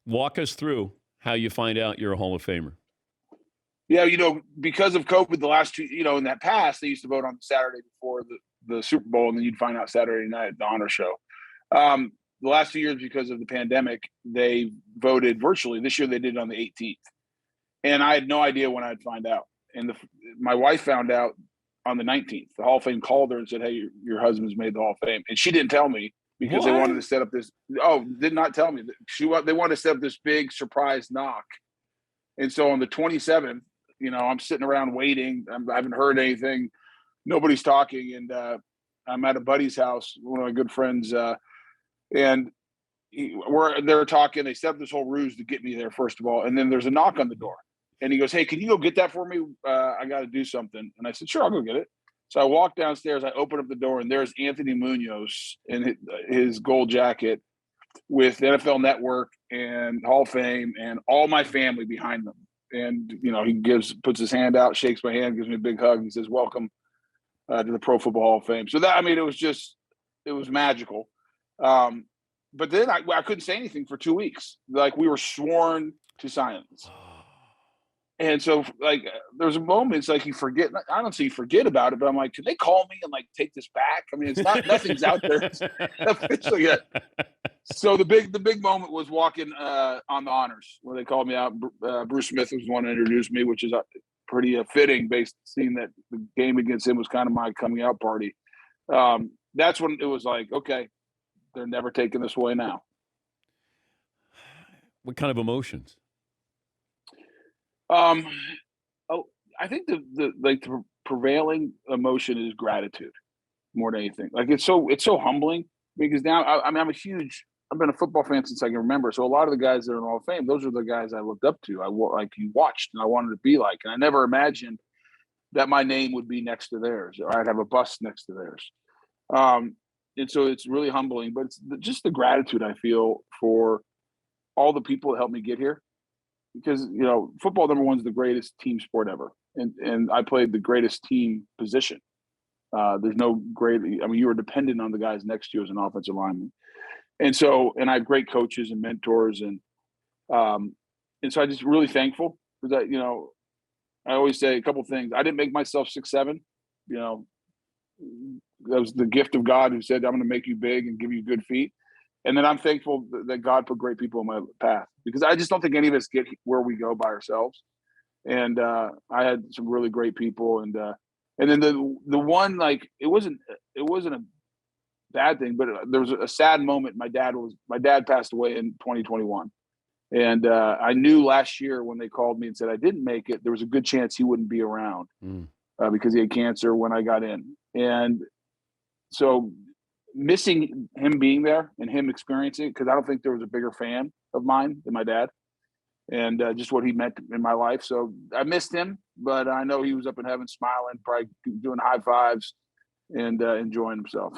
Walk us through how you find out you're a Hall of Famer. Yeah, because of COVID, the last two, in that past, they used to vote on Saturday before the Super Bowl, and then you'd find out Saturday night at the honor show. The last 2 years, because of the pandemic, they voted virtually. This year, they did it on the 18th, and I had no idea when I'd find out. And my wife found out on the 19th. The Hall of Fame called her and said, "Hey, your husband's made the Hall of Fame," and she didn't tell me because they wanted to set up this. Oh, did not tell me. They wanted to set up this big surprise knock, and so on the 27th. I'm sitting around waiting. I haven't heard anything. Nobody's talking. And I'm at a buddy's house, one of my good friends, and they're talking. They set up this whole ruse to get me there, first of all. And then there's a knock on the door. And he goes, "Hey, can you go get that for me? I got to do something." And I said, "Sure, I'll go get it." So I walk downstairs. I open up the door, and there's Anthony Munoz in his gold jacket with NFL Network and Hall of Fame and all my family behind them. And, he puts his hand out, shakes my hand, gives me a big hug. He says, "Welcome to the Pro Football Hall of Fame." So it was magical. But then I couldn't say anything for 2 weeks. Like, we were sworn to silence. And so, there's moments like you forget. I don't say you forget about it, but I'm like, can they call me and take this back? I mean, it's not, nothing's out there officially yet. So the big moment was walking on the honors where they called me out. Bruce Smith was the one to introduce me, which is pretty fitting, based seeing that the game against him was kind of my coming out party. That's when it was like, okay, they're never taking this away now. What kind of emotions? I think the prevailing emotion is gratitude more than anything. It's so humbling, because now I've been a football fan since I can remember. So a lot of the guys that are in the Hall of Fame, those are the guys I looked up to. You watched and I wanted to be like, and I never imagined that my name would be next to theirs, or I'd have a bust next to theirs. And so it's really humbling, but it's just the gratitude I feel for all the people that helped me get here. Because, football, number one, is the greatest team sport ever. And I played the greatest team position. There's no great, you were dependent on the guys next to you as an offensive lineman. And I have great coaches and mentors. And so I'm just really thankful for that. I always say a couple of things. I didn't make myself 6'7". That was the gift of God, who said, "I'm going to make you big and give you good feet." And then I'm thankful that God put great people in my path, because I just don't think any of us get where we go by ourselves. And I had some really great people. And then the one, it wasn't a bad thing, but there was a sad moment. My dad passed away in 2021. And I knew last year when they called me and said I didn't make it, there was a good chance he wouldn't be around because he had cancer when I got in. And so missing him being there and him experiencing it, because I don't think there was a bigger fan of mine than my dad, and just what he meant in my life. So I missed him, but I know he was up in heaven smiling, probably doing high fives and enjoying himself.